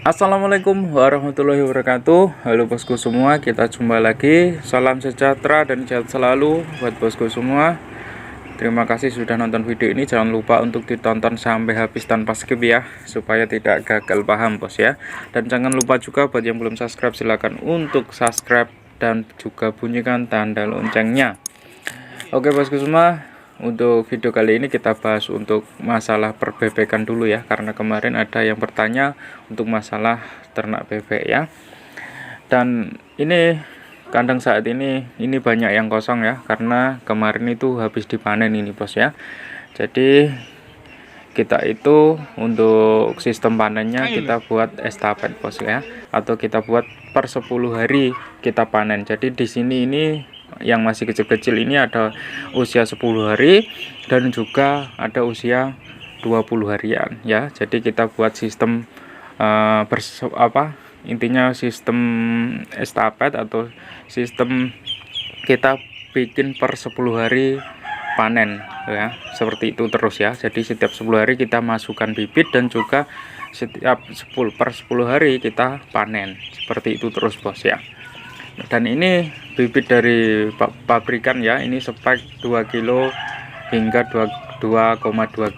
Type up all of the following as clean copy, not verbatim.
Assalamualaikum warahmatullahi wabarakatuh. Halo bosku semua, kita jumpa lagi. Salam sejahtera dan sehat selalu buat bosku semua. Terima kasih sudah nonton video ini. Jangan lupa untuk ditonton sampai habis tanpa skip ya, supaya tidak gagal paham bos ya. Dan jangan lupa juga buat yang belum subscribe, silakan untuk subscribe dan juga bunyikan tanda loncengnya. Oke bosku semua, untuk video kali ini kita bahas untuk masalah perbebekan dulu ya, karena kemarin ada yang bertanya untuk masalah ternak bebek ya. Dan ini kandang saat ini banyak yang kosong ya, karena kemarin itu habis dipanen ini bos ya. Jadi kita itu untuk sistem panennya kita buat estafet bos ya, atau kita buat per 10 hari kita panen. Jadi di sini ini yang masih kecil-kecil ini ada usia 10 hari dan juga ada usia 20 harian ya. Jadi kita buat sistem intinya sistem estafet atau sistem kita bikin per 10 hari panen ya, seperti itu terus ya. Jadi setiap 10 hari kita masukkan bibit dan juga setiap 10 hari kita panen, seperti itu terus bos ya. Dan ini bibit dari pabrikan ya, ini spek 2 kilo hingga 2,2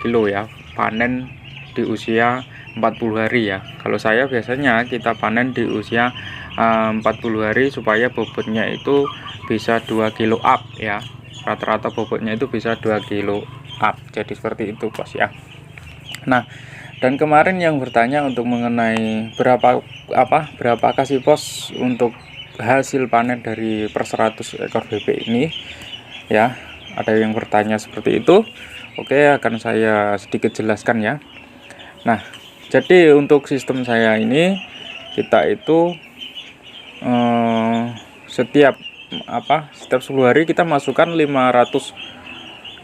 kilo ya, panen di usia 40 hari ya. Kalau saya biasanya kita panen di usia 40 hari supaya bobotnya itu bisa 2 kilo up ya, rata-rata bobotnya itu bisa 2 kilo up. Jadi seperti itu bos ya. Nah, dan kemarin yang bertanya untuk mengenai berapa kasih pos untuk hasil panen dari per 100 ekor bebek ini ya, ada yang bertanya seperti itu. Oke, akan saya sedikit jelaskan ya. Nah, jadi untuk sistem saya ini kita itu setiap 10 hari kita masukkan 500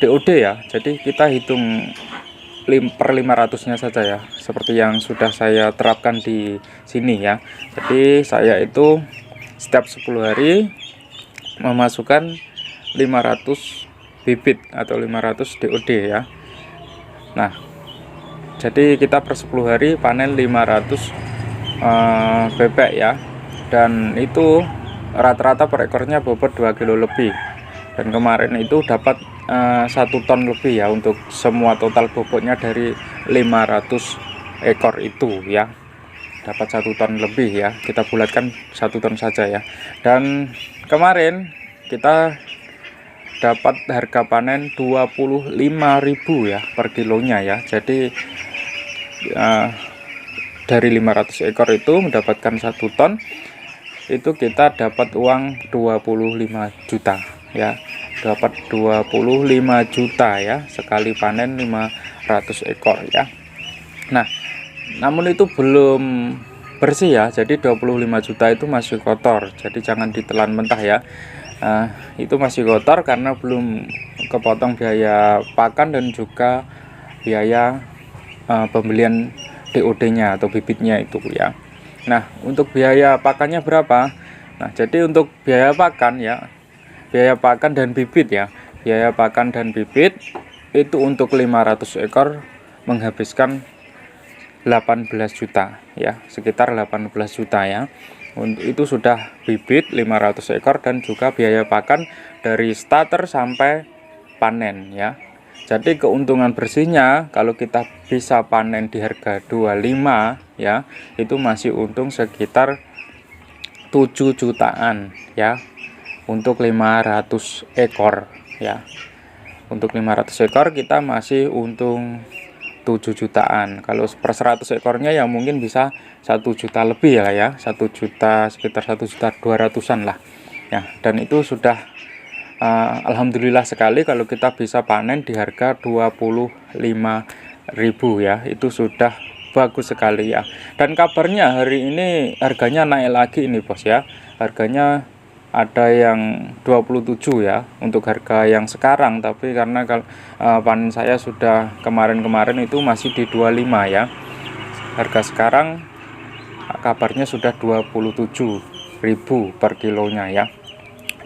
DOD ya. Jadi kita hitung per 500-nya saja ya, seperti yang sudah saya terapkan di sini ya. Jadi saya itu setiap 10 hari memasukkan 500 bibit atau 500 DOD ya. Nah, jadi kita per 10 hari panen 500 bebek ya. Dan itu rata-rata per ekornya bobot 2 kilo lebih. Dan kemarin itu dapat 1 ton lebih ya, untuk semua total bobotnya dari 500 ekor itu ya, dapat 1 ton lebih ya. Kita bulatkan 1 ton saja ya. Dan kemarin kita dapat harga panen 25.000 ya per kilonya ya. Jadi dari 500 ekor itu mendapatkan 1 ton, itu kita dapat uang 25 juta ya, dapat 25 juta ya sekali panen 500 ekor ya. Nah, namun itu belum bersih ya, jadi 25 juta itu masih kotor, jadi jangan ditelan mentah ya. Itu masih kotor karena belum kepotong biaya pakan dan juga biaya pembelian DOD-nya atau bibitnya itu ya. Nah, untuk biaya pakannya berapa? Nah, jadi untuk biaya pakan ya, biaya pakan dan bibit ya, biaya pakan dan bibit itu untuk 500 ekor menghabiskan 18 juta ya, sekitar 18 juta ya. Untuk itu sudah bibit 500 ekor dan juga biaya pakan dari starter sampai panen ya. Jadi keuntungan bersihnya kalau kita bisa panen di harga 25 ya, itu masih untung sekitar 7 jutaan ya untuk 500 ekor ya. Untuk 500 ekor kita masih untung 7 jutaan. Kalau per 100 ekornya ya mungkin bisa 1 juta lebih ya, 1 juta, sekitar 1 juta 200-an lah ya. Dan itu sudah alhamdulillah sekali kalau kita bisa panen di harga 25.000 ya, itu sudah bagus sekali ya. Dan kabarnya hari ini harganya naik lagi ini bos ya, harganya ada yang 27 ya untuk harga yang sekarang, tapi karena panen saya sudah kemarin-kemarin itu masih di 25 ya, harga sekarang kabarnya sudah 27.000 per kilonya ya.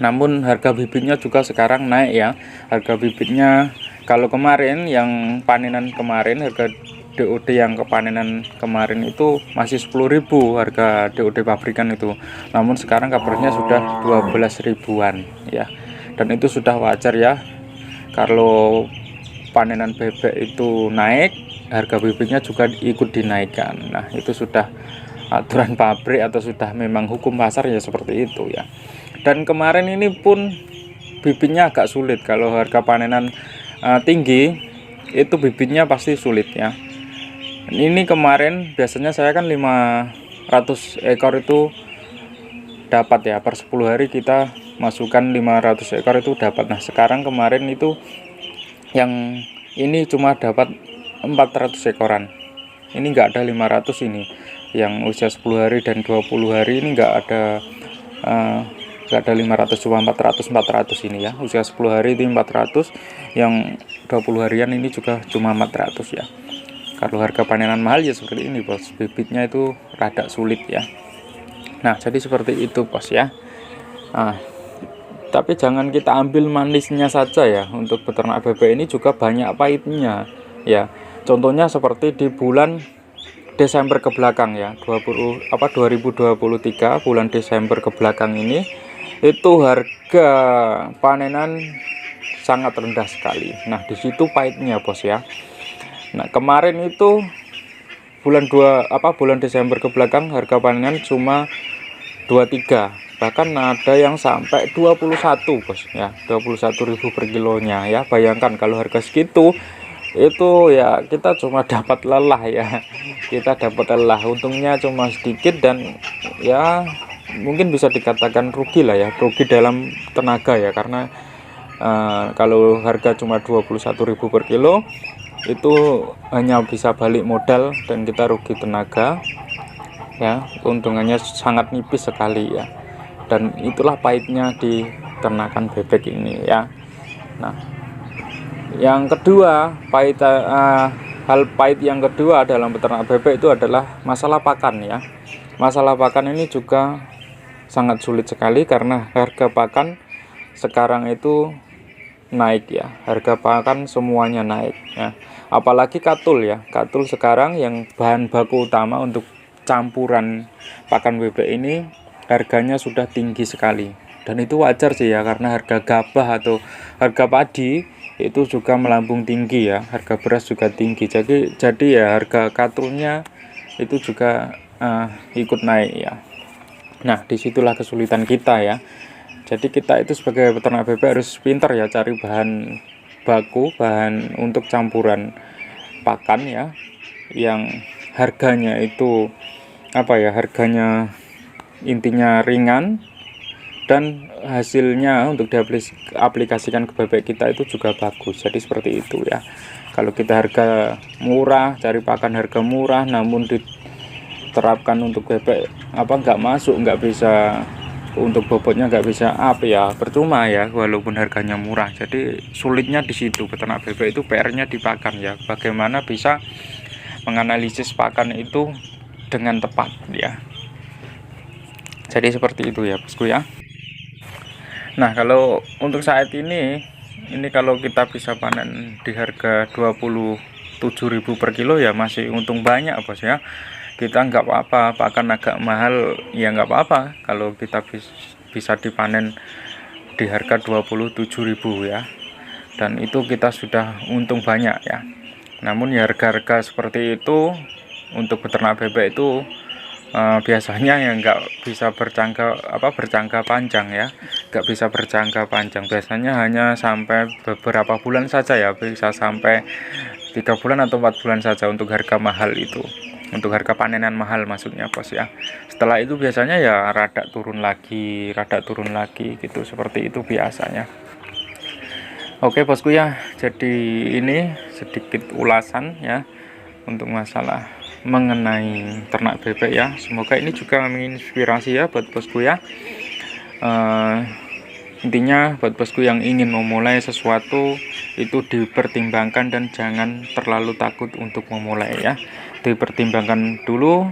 Namun harga bibitnya juga sekarang naik ya. Harga bibitnya kalau kemarin yang panenan kemarin harga DOD yang kepanenan kemarin itu masih 10.000 harga DOD pabrikan itu, namun sekarang kabarnya sudah 12 ribuan ya, dan itu sudah wajar ya. Kalau panenan bebek itu naik, harga bibitnya juga ikut dinaikkan. Nah, itu sudah aturan pabrik atau sudah memang hukum pasar ya, seperti itu ya. Dan kemarin ini pun bibitnya agak sulit. Kalau harga panenan tinggi itu bibitnya pasti sulit ya. Ini kemarin biasanya saya kan 500 ekor itu dapat ya, per 10 hari kita masukkan 500 ekor itu dapat. Nah, sekarang kemarin itu yang ini cuma dapat 400 ekoran. Ini enggak ada 500 ini. Yang usia 10 hari dan 20 hari ini enggak ada 500, cuma 400 ini ya. Usia 10 hari itu 400, yang 20 harian ini juga cuma 400 ya. Kalau harga panenan mahal ya seperti ini bos, bibitnya itu rada sulit ya. Nah, jadi seperti itu bos ya. Nah, tapi jangan kita ambil manisnya saja ya. Untuk beternak bebek ini juga banyak pahitnya ya. Contohnya seperti di bulan Desember ke belakang ya, 2023 bulan Desember ke belakang ini itu harga panenan sangat rendah sekali. Nah, di situ pahitnya bos ya. Nah, kemarin itu bulan Desember ke belakang harga panenan cuma 23, bahkan ada yang sampai 21 bos ya, 21.000 per kilonya ya. Bayangkan kalau harga segitu itu ya, kita cuma dapat lelah ya, kita dapat lelah, untungnya cuma sedikit, dan ya mungkin bisa dikatakan rugi lah ya, rugi dalam tenaga ya, karena kalau harga cuma 21.000 per kilo itu hanya bisa balik modal dan kita rugi tenaga ya, keuntungannya sangat nipis sekali ya. Dan itulah pahitnya di ternakan bebek ini ya. Nah, yang kedua hal pahit yang kedua dalam peternak bebek itu adalah masalah pakan ya. Masalah pakan ini juga sangat sulit sekali karena harga pakan sekarang itu naik ya, harga pakan semuanya naik ya. Apalagi katul ya, katul sekarang yang bahan baku utama untuk campuran pakan bebek ini harganya sudah tinggi sekali, dan itu wajar sih ya, karena harga gabah atau harga padi itu juga melambung tinggi ya, harga beras juga tinggi, jadi ya harga katulnya itu juga ikut naik ya. Nah, disitulah kesulitan kita ya. Jadi kita itu sebagai peternak bebek harus pintar ya, cari bahan baku, bahan untuk campuran pakan ya, yang harganya itu harganya intinya ringan, dan hasilnya untuk diaplikasikan ke bebek kita itu juga bagus. Jadi seperti itu ya. Kalau kita harga murah, cari pakan harga murah, namun diterapkan untuk bebek nggak masuk, nggak bisa, untuk bobotnya nggak bisa ya, percuma ya, walaupun harganya murah. Jadi sulitnya di situ, peternak bebek itu PR-nya di pakan ya, bagaimana bisa menganalisis pakan itu dengan tepat ya. Jadi seperti itu ya bosku ya. Nah, kalau untuk saat ini kalau kita bisa panen di harga 27.000 per kilo ya masih untung banyak bos ya. Kita nggak apa-apa, pakan agak mahal ya nggak apa-apa kalau kita bisa dipanen di harga 27.000 ya, dan itu kita sudah untung banyak ya. Namun ya harga-harga seperti itu untuk beternak bebek itu biasanya ya nggak bisa berjangka panjang ya, nggak bisa berjangka panjang, biasanya hanya sampai beberapa bulan saja ya, bisa sampai 3 bulan atau 4 bulan saja untuk harga mahal itu, untuk harga panenan mahal maksudnya bos ya. Setelah itu biasanya ya rada turun lagi gitu, seperti itu biasanya. Oke bosku ya, jadi ini sedikit ulasan ya untuk masalah mengenai ternak bebek ya. Semoga ini juga menginspirasi ya buat bosku ya. Intinya buat bosku yang ingin memulai sesuatu itu dipertimbangkan dan jangan terlalu takut untuk memulai ya. Dipertimbangkan dulu,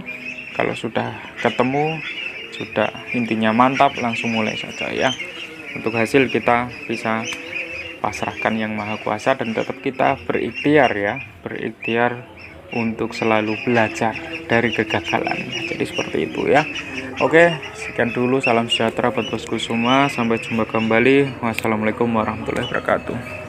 kalau sudah ketemu, sudah intinya mantap, langsung mulai saja ya. Untuk hasil kita bisa pasrahkan yang maha kuasa, dan tetap kita berikhtiar ya, berikhtiar untuk selalu belajar dari kegagalan. Jadi seperti itu ya. Oke, sekian dulu, salam sejahtera buat bosku semua, sampai jumpa kembali. Wassalamualaikum warahmatullahi wabarakatuh.